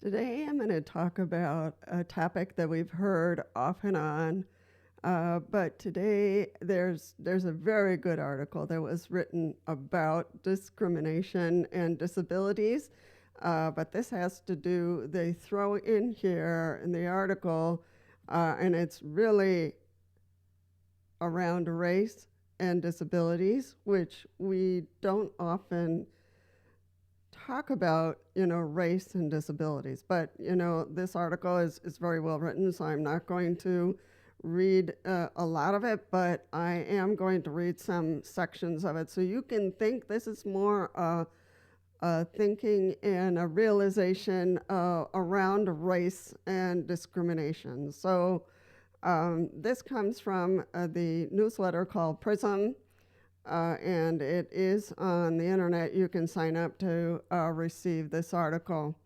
Today I'm going to talk about a topic that we've heard off and on, but today there's a very good article that was written about discrimination and disabilities. But this has to do, they throw in here in the article, and it's really around race and disabilities, which we don't often talk about, race and disabilities. But, this article is very well written, so I'm not going to read a lot of it, but I am going to read some sections of it. So you can think this is more thinking and a realization around race and discrimination. So this comes from the newsletter called Prism, and it is on the internet. You can sign up to receive this article.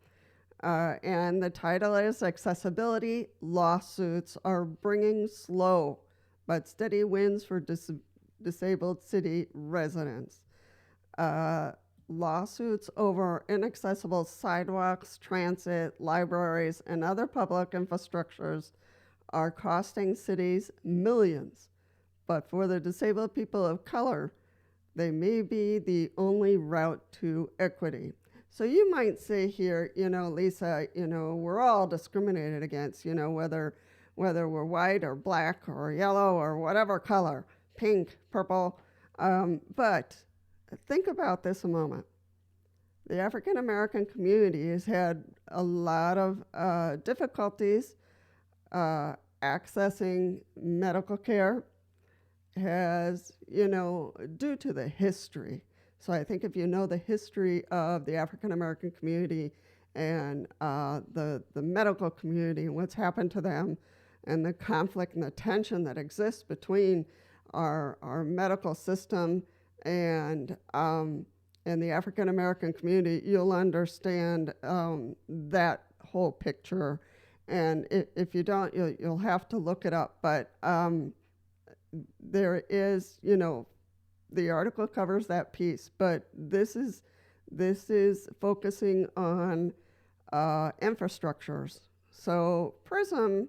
And the title is Accessibility Lawsuits Are Bringing Slow but Steady Wins for Disabled City Residents. Lawsuits over inaccessible sidewalks, transit, libraries, and other public infrastructures are costing cities millions. But for the disabled people of color, they may be the only route to equity. So you might say here, Lisa, we're all discriminated against, whether we're white or black or yellow or whatever color, pink, purple. But think about this a moment. The African American community has had a lot of difficulties accessing medical care, due to the history. So I think if you know the history of the African American community and the medical community and what's happened to them and the conflict and the tension that exists between our medical system and the African American community, you'll understand that whole picture. And if you don't, you'll have to look it up. But there is, the article covers that piece, but this is focusing on infrastructures. So Prism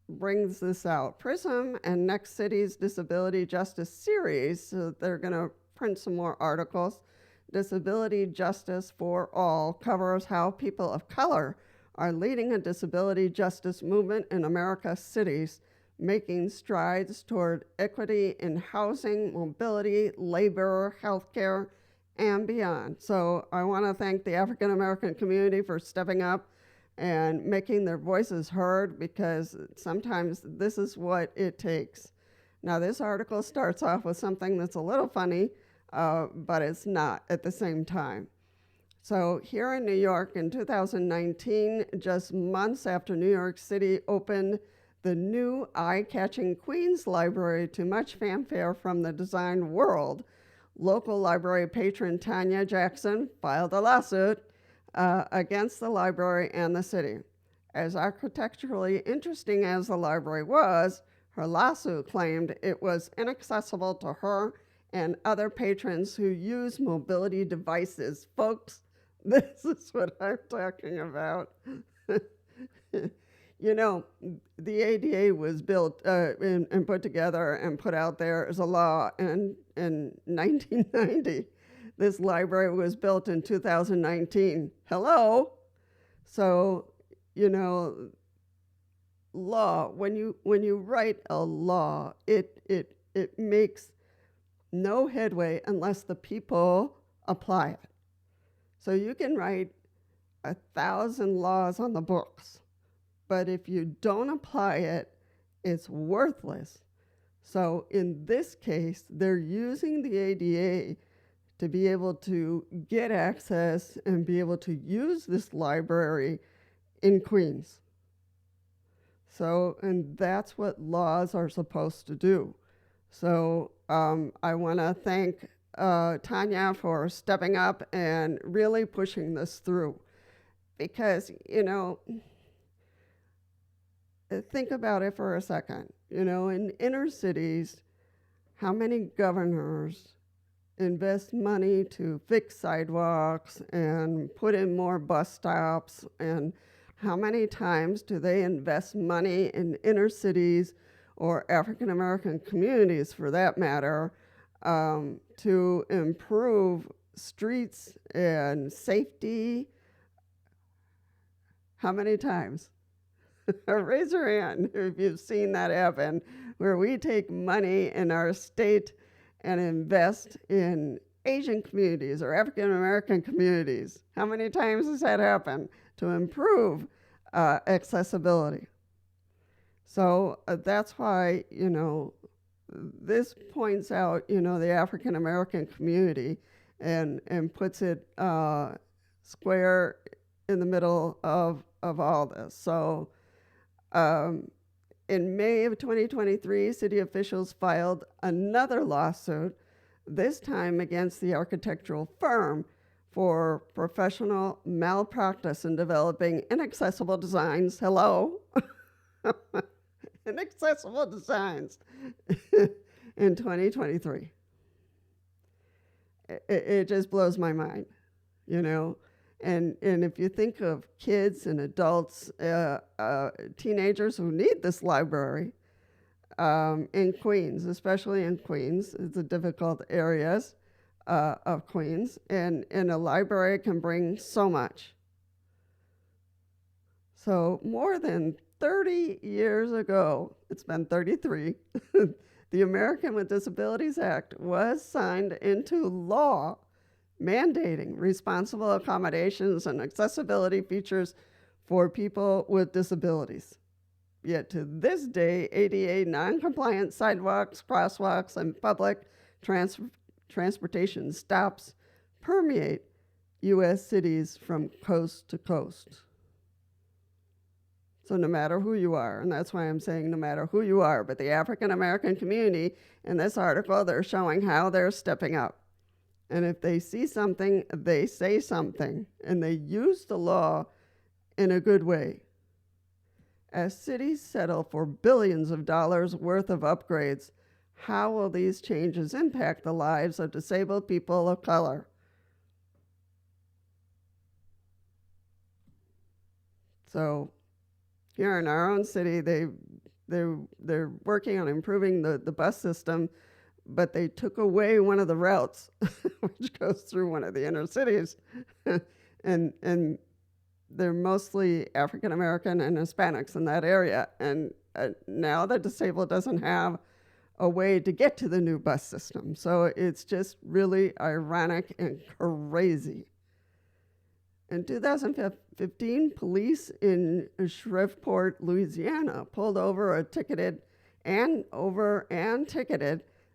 brings this out. Prism and Next City's Disability Justice Series, so they're going to print some more articles. Disability Justice for All covers how people of color are leading a disability justice movement in America's cities, making strides toward equity in housing, mobility, labor, healthcare, and beyond. So I want to thank the African American community for stepping up and making their voices heard, because sometimes this is what it takes. Now, this article starts off with something that's a little funny, but it's not at the same time. So here in New York in 2019, just months after New York City opened the new eye-catching Queens Library to much fanfare from the design world, local library patron Tanya Jackson filed a lawsuit against the library and the city. As architecturally interesting as the library was, her lawsuit claimed it was inaccessible to her and other patrons who use mobility devices. Folks, this is what I'm talking about. The ADA was built and put together and put out there as a law in 1990. This library was built in 2019. Hello? So, law, when you write a law, it makes no headway unless the people apply it. So you can write 1,000 laws on the books, but if you don't apply it, it's worthless. So in this case, they're using the ADA to be able to get access and be able to use this library in Queens. So, and that's what laws are supposed to do. So I want to thank Tanya for stepping up and really pushing this through. Because, think about it for a second. In inner cities, how many governors invest money to fix sidewalks and put in more bus stops, and how many times do they invest money in inner cities or African American communities, for that matter, to improve streets and safety? How many times? Raise your hand if you've seen that happen, where we take money in our state and invest in Asian communities or African American communities. How many times has that happened to improve accessibility? So that's why, this points out, the African American community and puts it square in the middle of all this. So in May of 2023, city officials filed another lawsuit, this time against the architectural firm for professional malpractice in developing inaccessible designs. Hello? Inaccessible designs in 2023. It just blows my mind, And if you think of kids and adults, teenagers who need this library in Queens, especially in Queens, it's the difficult areas of Queens, and a library can bring so much. So more than 30 years ago, it's been 33, the American with Disabilities Act was signed into law, mandating responsible accommodations and accessibility features for people with disabilities. Yet to this day, ADA non-compliant sidewalks, crosswalks, and public transportation stops permeate U.S. cities from coast to coast. So no matter who you are, and that's why I'm saying no matter who you are, but the African American community, in this article, they're showing how they're stepping up. And if they see something, they say something, and they use the law in a good way. As cities settle for billions of dollars worth of upgrades, how will these changes impact the lives of disabled people of color? So here in our own city, they're working on improving the bus system, but they took away one of the routes, which goes through one of the inner cities, and they're mostly African American and Hispanics in that area. And now the disabled doesn't have a way to get to the new bus system. So it's just really ironic and crazy. In 2015, police in Shreveport, Louisiana, pulled over ticketed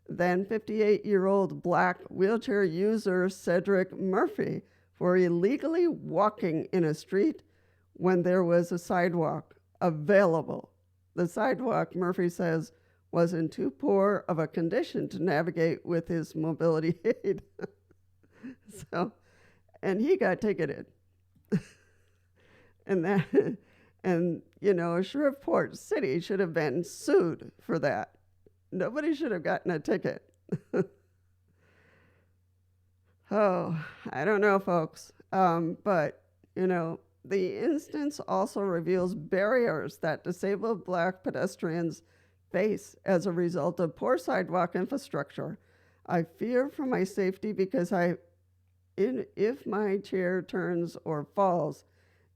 then 58-year-old black wheelchair user Cedric Murphy for illegally walking in a street when there was a sidewalk available. The sidewalk, Murphy says, was in too poor of a condition to navigate with his mobility aid. And he got ticketed. And Shreveport City should have been sued for that. Nobody should have gotten a ticket. Oh, I don't know, folks. But, the instance also reveals barriers that disabled black pedestrians face as a result of poor sidewalk infrastructure. I fear for my safety because if my chair turns or falls,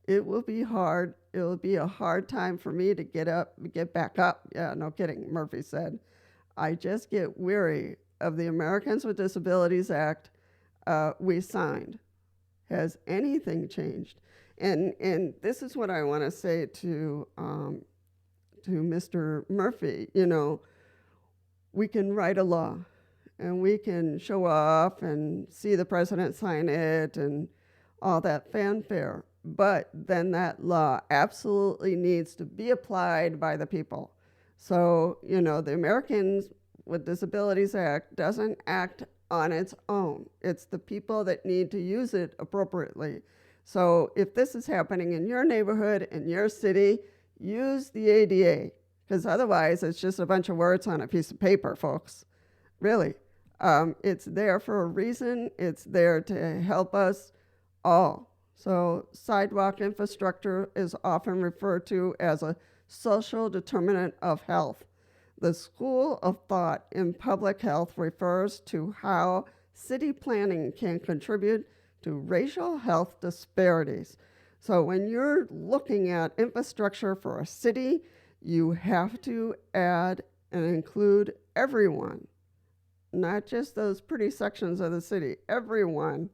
it will be hard. It will be a hard time for me to get back up. Yeah, no kidding, Murphy said. I just get weary of the Americans with Disabilities Act we signed. Has anything changed? And this is what I want to say to Mr. Murphy. We can write a law, and we can show off and see the president sign it and all that fanfare. But then that law absolutely needs to be applied by the people. So, the Americans with Disabilities Act doesn't act on its own. It's the people that need to use it appropriately. So if this is happening in your neighborhood, in your city, use the ADA, because otherwise it's just a bunch of words on a piece of paper, folks. Really. It's there for a reason. It's there to help us all. So, sidewalk infrastructure is often referred to as a social determinant of health. The school of thought in public health refers to how city planning can contribute to racial health disparities. So, when you're looking at infrastructure for a city, you have to add and include everyone, not just those pretty sections of the city, everyone.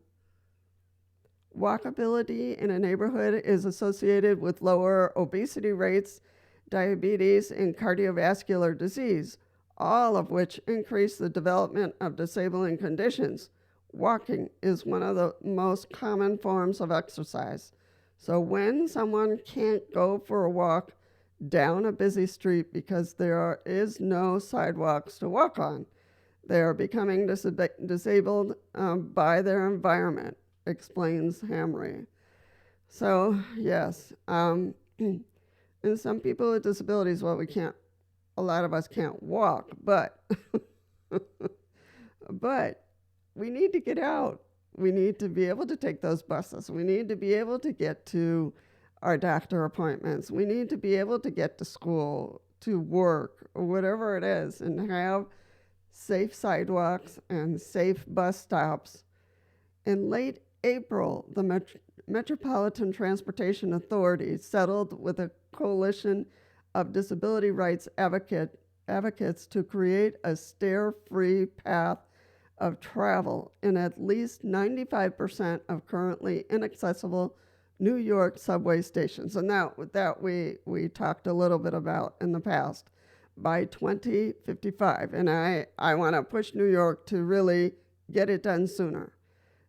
Walkability in a neighborhood is associated with lower obesity rates, diabetes, and cardiovascular disease, all of which increase the development of disabling conditions. Walking is one of the most common forms of exercise. So when someone can't go for a walk down a busy street because is no sidewalks to walk on, they are becoming disabled by their environment, explains Hamre. So, yes, and some people with disabilities, well, a lot of us can't walk, but, but we need to get out. We need to be able to take those buses. We need to be able to get to our doctor appointments. We need to be able to get to school, to work, or whatever it is, and have safe sidewalks and safe bus stops. In late April, the Metropolitan Transportation Authority settled with a coalition of disability rights advocates to create a stair-free path of travel in at least 95% of currently inaccessible New York subway stations. And that we talked a little bit about in the past. By 2055, and I want to push New York to really get it done sooner.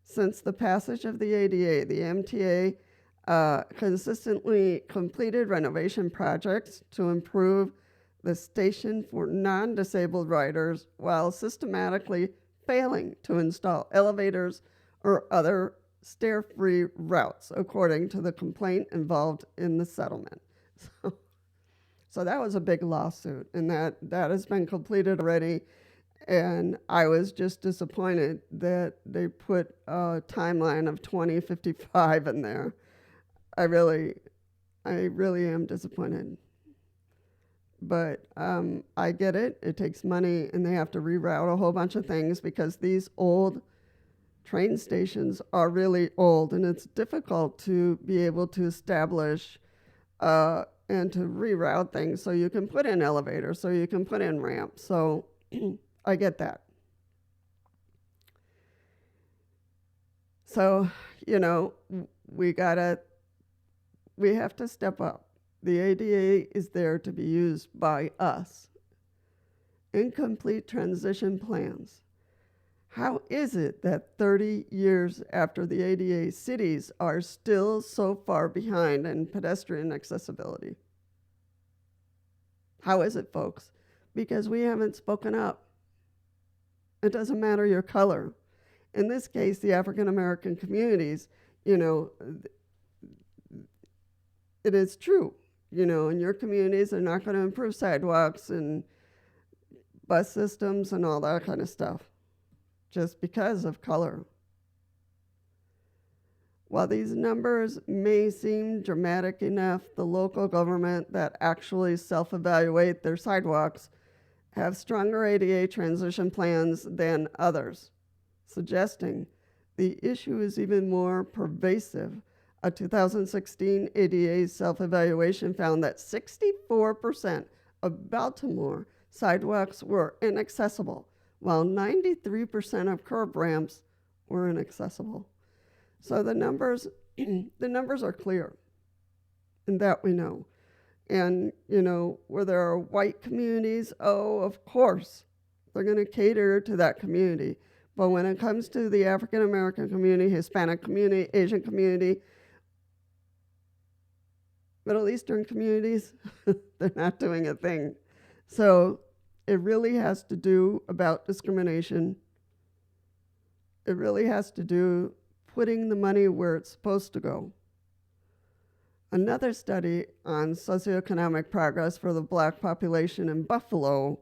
Since the passage of the ADA, the MTA consistently completed renovation projects to improve the station for non-disabled riders while systematically failing to install elevators or other stair-free routes, according to the complaint involved in the settlement. So that was a big lawsuit, and that has been completed already. And I was just disappointed that they put a timeline of 2055 in there. I really am disappointed. But I get it. It takes money, and they have to reroute a whole bunch of things because these old train stations are really old, and it's difficult to be able to establish and to reroute things so you can put in elevators, so you can put in ramps. So I get that. So, we have to step up. The ADA is there to be used by us. Incomplete transition plans. How is it that 30 years after the ADA, cities are still so far behind in pedestrian accessibility? How is it, folks? Because we haven't spoken up. It doesn't matter your color. In this case, the African American communities, it is true. In your communities, they're not going to improve sidewalks and bus systems and all that kind of stuff, just because of color. While these numbers may seem dramatic enough, the local government that actually self-evaluate their sidewalks have stronger ADA transition plans than others, suggesting the issue is even more pervasive. A 2016 ADA self-evaluation found that 64% of Baltimore sidewalks were inaccessible, while 93% of curb ramps were inaccessible. So the numbers are clear, and that we know. And, where there are white communities, of course, they're going to cater to that community. But when it comes to the African American community, Hispanic community, Asian community, Middle Eastern communities, they're not doing a thing. So it really has to do about discrimination. It really has to do putting the money where it's supposed to go. Another study on socioeconomic progress for the Black population in Buffalo,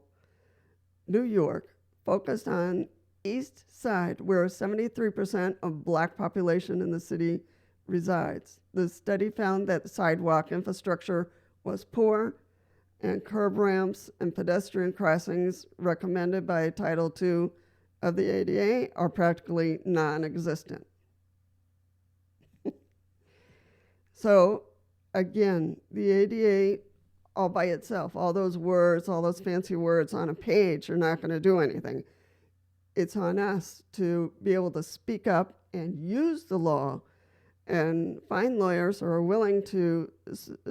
New York, focused on East Side, where 73% of black population in the city resides. The study found that sidewalk infrastructure was poor, and curb ramps and pedestrian crossings recommended by Title II of the ADA are practically non-existent. So again, the ADA all by itself, all those words, all those fancy words on a page are not going to do anything. It's on us to be able to speak up and use the law and find lawyers who are willing to,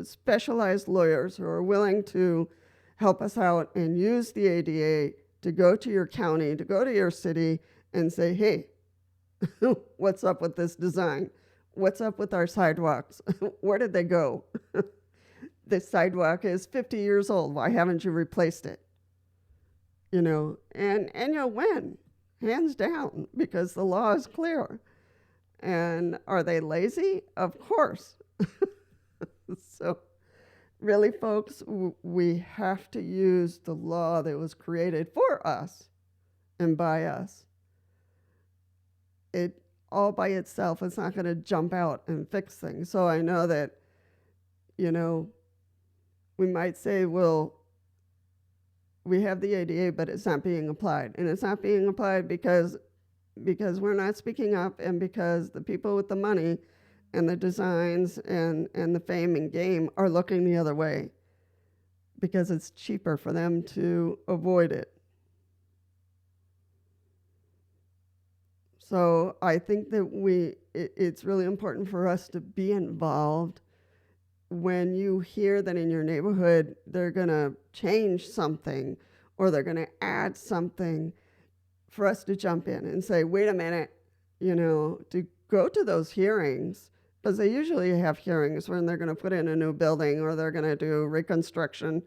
specialized lawyers who are willing to help us out and use the ADA to go to your county, to go to your city and say, hey, what's up with this design? What's up with our sidewalks? Where did they go? This sidewalk is 50 years old. Why haven't you replaced it? You know, and you'll win, hands down, because the law is clear. And are they lazy? Of course. So really, folks, we have to use the law that was created for us and by us. It all by itself, it's not going to jump out and fix things. So I know that, you know, we might say, well, we have the ADA, but it's not being applied. And it's not being applied because we're not speaking up, and because the people with the money and the designs and the fame and game are looking the other way because it's cheaper for them to avoid it. So I think that it's really important for us to be involved. When you hear that in your neighborhood they're going to change something or they're going to add something, for us to jump in and say, wait a minute, you know, to go to those hearings, because they usually have hearings when they're going to put in a new building or they're going to do reconstruction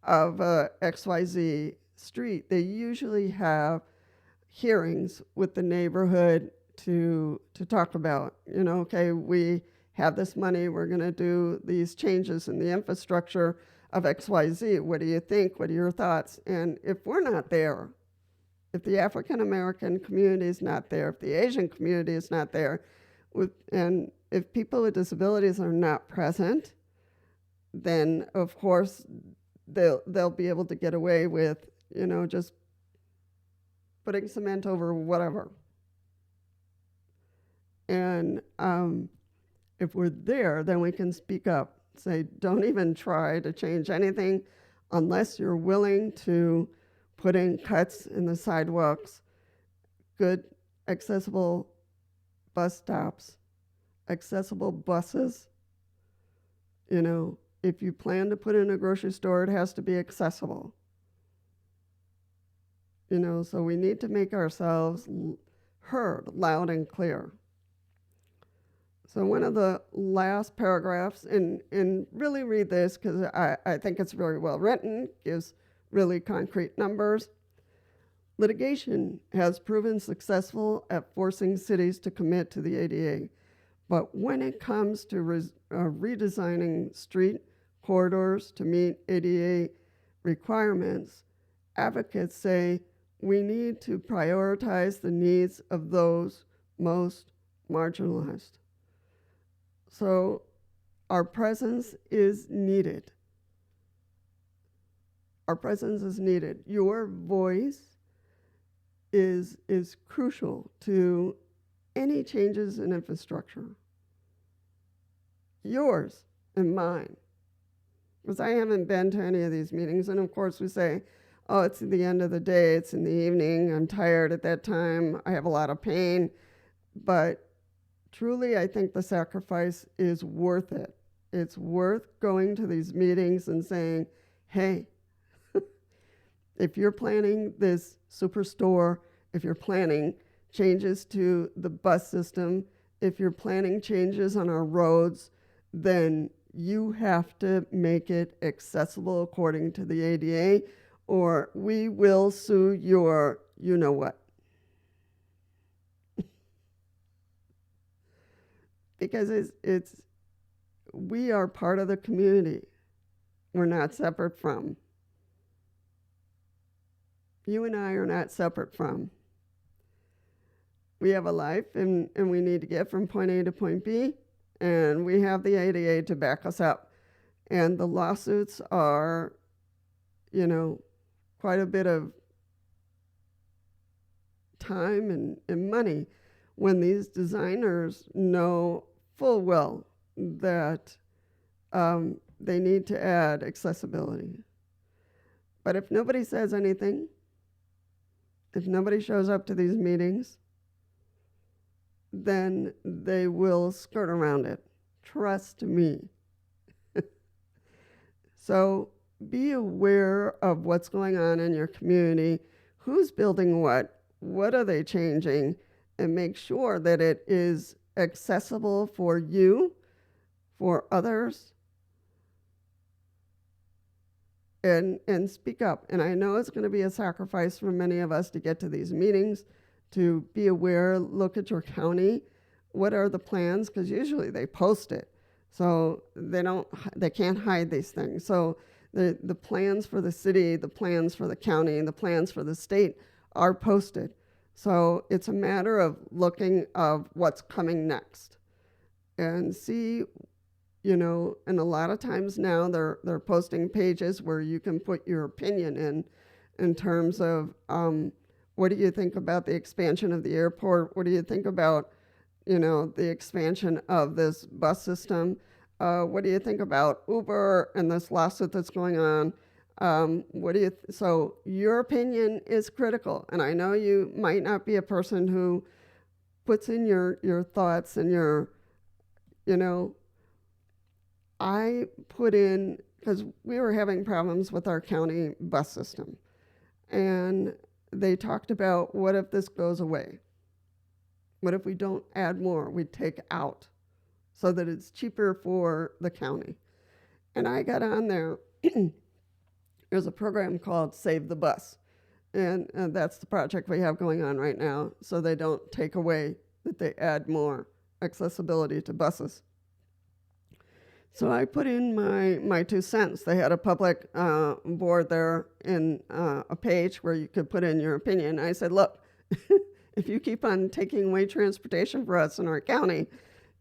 of XYZ street. They usually have hearings with the neighborhood to talk about, you know, okay, we have this money, we're going to do these changes in the infrastructure of XYZ. What do you think? What are your thoughts? And if we're not there, if the African American community is not there, if the Asian community is not there, and if people with disabilities are not present, then of course they'll be able to get away with, you know, just putting cement over whatever. And if we're there, then we can speak up, say, don't even try to change anything unless you're willing to put in cuts in the sidewalks, good accessible bus stops, accessible buses. You know, if you plan to put in a grocery store, it has to be accessible. You know, so we need to make ourselves heard loud and clear. So one of the last paragraphs, and really read this because I think it's very well written, gives really concrete numbers. Litigation has proven successful at forcing cities to commit to the ADA, but when it comes to redesigning street corridors to meet ADA requirements, advocates say we need to prioritize the needs of those most marginalized. So our presence is needed. Our presence is needed. Your voice is crucial to any changes in infrastructure. Yours and mine. Because I haven't been to any of these meetings, and of course we say, oh, it's at the end of the day, it's in the evening, I'm tired at that time, I have a lot of pain. But truly, I think the sacrifice is worth it. It's worth going to these meetings and saying, hey, if you're planning this superstore, if you're planning changes to the bus system, if you're planning changes on our roads, then you have to make it accessible according to the ADA, or we will sue your you-know-what. Because it's we are part of the community. We're not separate from. You and I are not separate from. we have a life and we need to get from point A to point B, and we have the ADA to back us up. And the lawsuits are, quite a bit of time and money when these designers know full well that they need to add accessibility. But if nobody says anything, if nobody shows up to these meetings, then they will skirt around it. Trust me. So be aware of what's going on in your community, who's building what are they changing, and make sure that it is accessible for you, for others, and speak up. And I know it's going to be a sacrifice for many of us to get to these meetings, to be aware, look at your county, what are the plans, because usually they post it. So they can't hide these things. So the plans for the city, the plans for the county, and the plans for the state are posted. So it's a matter of looking of what's coming next and see, and a lot of times now they're posting pages where you can put your opinion in terms of what do you think about the expansion of the airport? What do you think about the expansion of this bus system? What do you think about Uber and this lawsuit that's going on? So your opinion is critical. And I know you might not be a person who puts in your thoughts and I put in, because we were having problems with our county bus system. And they talked about, what if this goes away? What if we don't add more, we take out so that it's cheaper for the county? And I got on there. There's a program called Save the Bus. And that's the project we have going on right now, so they don't take away, that they add more accessibility to buses. So I put in my 2 cents. They had a public board there in a page where you could put in your opinion. I said, look, if you keep on taking away transportation for us in our county,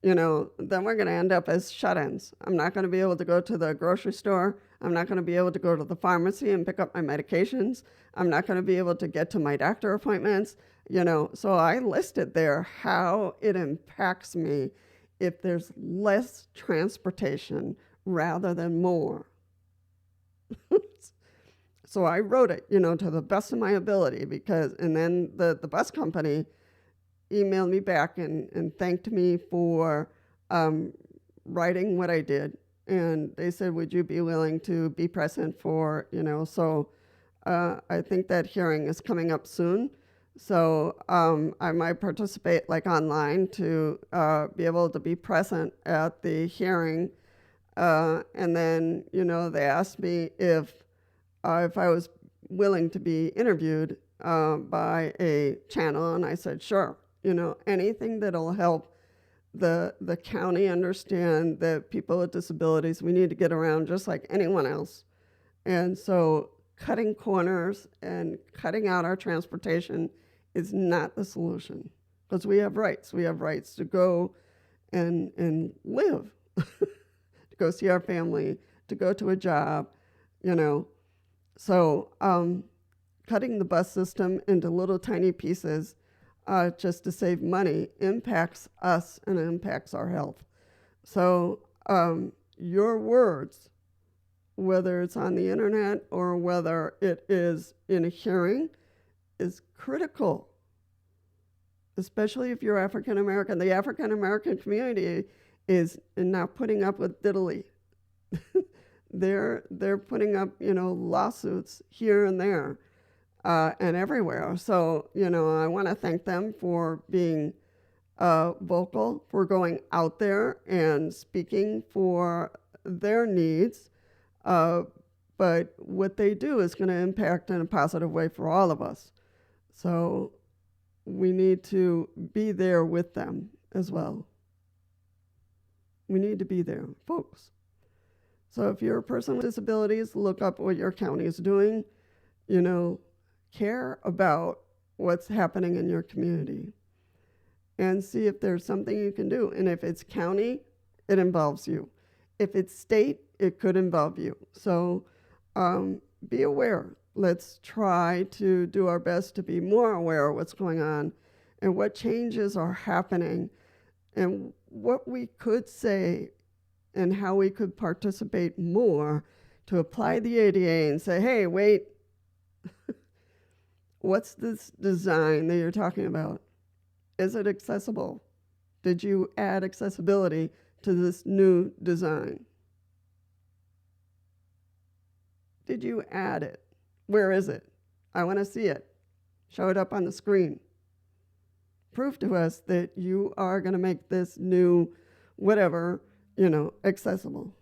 then we're going to end up as shut-ins. I'm not going to be able to go to the grocery store. I'm not going to be able to go to the pharmacy and pick up my medications. I'm not going to be able to get to my doctor appointments. So I listed there how it impacts me if there's less transportation rather than more. So I wrote it, to the best of my ability, and then the bus company emailed me back and thanked me for writing what I did. And they said, would you be willing to be present for, so I think that hearing is coming up soon. So I might participate online to be able to be present at the hearing. And then, they asked me if I was willing to be interviewed by a channel. And I said, sure, anything that'll help the county understand that people with disabilities, we need to get around just like anyone else. And so cutting corners and cutting out our transportation is not the solution, because we have rights. We have rights to go and live, to go see our family, to go to a job, So cutting the bus system into little tiny pieces just to save money impacts us and impacts our health. So your words, whether it's on the internet or whether it is in a hearing, is critical, especially if you're African American. The African American community is not putting up with diddly. They're putting up, lawsuits here and there and everywhere. So, I want to thank them for being vocal, for going out there and speaking for their needs. But what they do is going to impact in a positive way for all of us. So we need to be there with them as well. We need to be there, folks. So if you're a person with disabilities, look up what your county is doing. Care about what's happening in your community. and see if there's something you can do. And if it's county, it involves you. If it's state, it could involve you. So be aware. Let's try to do our best to be more aware of what's going on and what changes are happening and what we could say and how we could participate more to apply the ADA and say, hey, wait, what's this design that you're talking about? Is it accessible? Did you add accessibility to this new design? Did you add it? Where is it? I want to see it. Show it up on the screen. Prove to us that you are going to make this new whatever, accessible.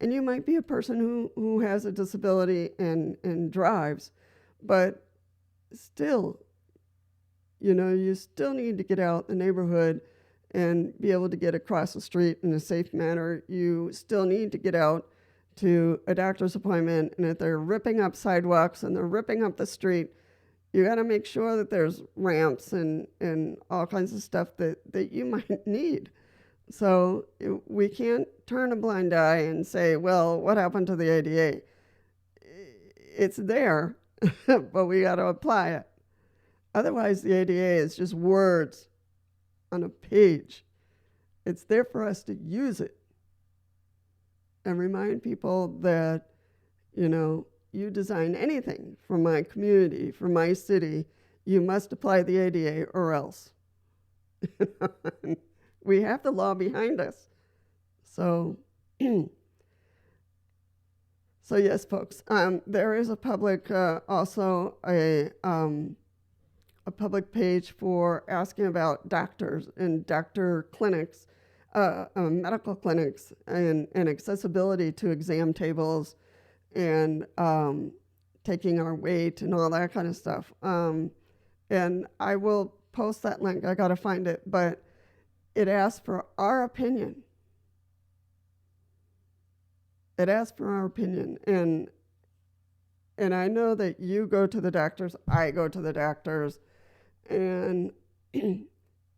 And you might be a person who has a disability and drives, but still, you still need to get out in the neighborhood and be able to get across the street in a safe manner. You still need to get out to a doctor's appointment, and if they're ripping up sidewalks and they're ripping up the street, you got to make sure that there's ramps and all kinds of stuff that you might need. So we can't turn a blind eye and say, well, what happened to the ADA? It's there, but we got to apply it. Otherwise, the ADA is just words on a page. It's there for us to use it and remind people that, you design anything for my community, for my city, you must apply the ADA or else. We have the law behind us. So yes, folks, there is a public, also a public page for asking about doctors and doctor clinics, medical clinics, and accessibility to exam tables and taking our weight and all that kind of stuff. And I will post that link. I got to find it, but it asks for our opinion. It asks for our opinion. And I know that you go to the doctors, I go to the doctors, and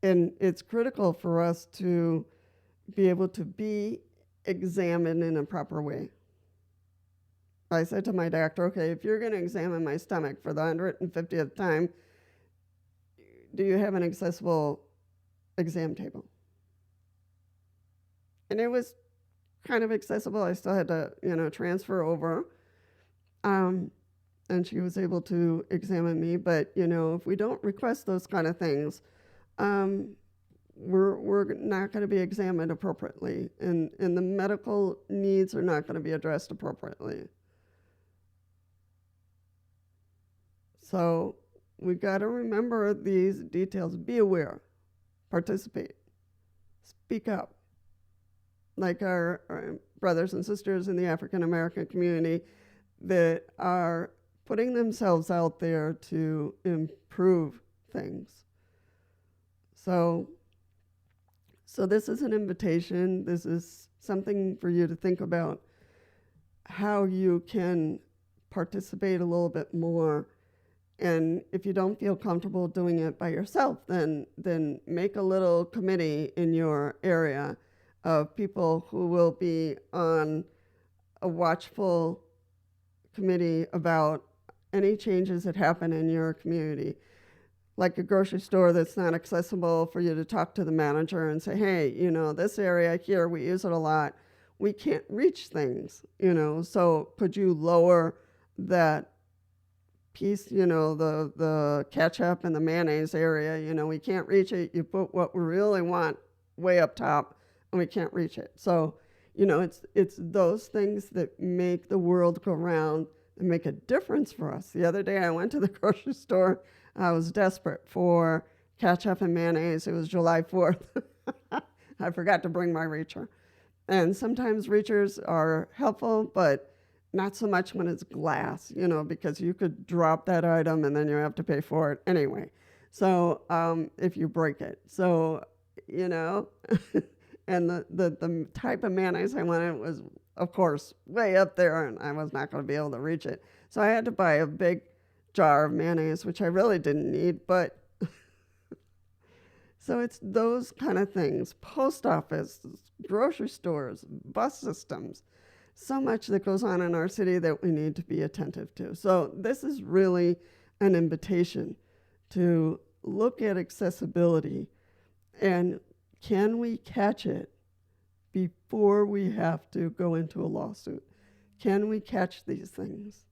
it's critical for us to be able to be examined in a proper way. I said to my doctor, okay, if you're going to examine my stomach for the 150th time, do you have an accessible exam table? And it was kind of accessible. I still had to, transfer over. And she was able to examine me. But, if we don't request those kind of things, we're not going to be examined appropriately. And the medical needs are not going to be addressed appropriately. So we got to remember these details. Be aware. Participate. Speak up. Like our brothers and sisters in the African American community that are putting themselves out there to improve things. So this is an invitation. This is something for you to think about how you can participate a little bit more. And if you don't feel comfortable doing it by yourself, then make a little committee in your area of people who will be on a watchful committee about any changes that happen in your community. Like a grocery store that's not accessible, for you to talk to the manager and say, hey, this area here, we use it a lot. We can't reach things, so could you lower that piece, the ketchup and the mayonnaise area, we can't reach it. You put what we really want way up top and we can't reach it. So, it's those things that make the world go round and make a difference for us. The other day I went to the grocery store. I was desperate for ketchup and mayonnaise. It was July 4th. I forgot to bring my reacher. And sometimes reachers are helpful, but not so much when it's glass, because you could drop that item and then you have to pay for it anyway. So if you break it. So, and the type of mayonnaise I wanted was, of course, way up there, and I was not going to be able to reach it. So I had to buy a big jar of mayonnaise, which I really didn't need, but So it's those kind of things, post office, grocery stores, bus systems, so much that goes on in our city that we need to be attentive to. So this is really an invitation to look at accessibility and can we catch it before we have to go into a lawsuit? Can we catch these things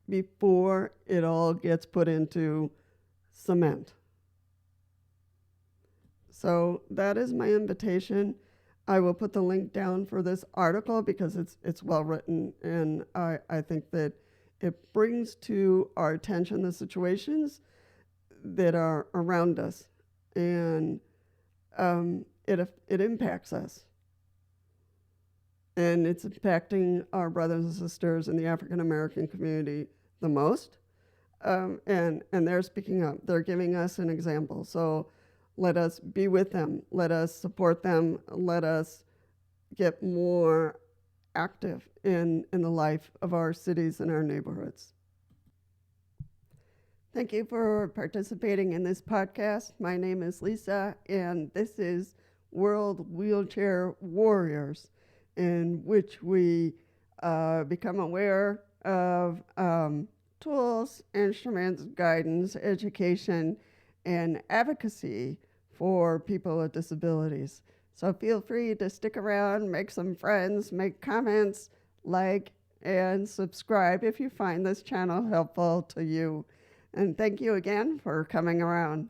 before it all gets put into cement? So that is my invitation. I will put the link down for this article because it's well written, and I think that it brings to our attention the situations that are around us, and it impacts us. And it's impacting our brothers and sisters in the African American community the most. And they're speaking up. They're giving us an example. So let us be with them. Let us support them. Let us get more active in the life of our cities and our neighborhoods. Thank you for participating in this podcast. My name is Lisa, and this is World Wheelchair Warriors, in which we become aware of tools, instruments, guidance, education, and advocacy for people with disabilities. So feel free to stick around, make some friends, make comments, like, and subscribe if you find this channel helpful to you. And thank you again for coming around.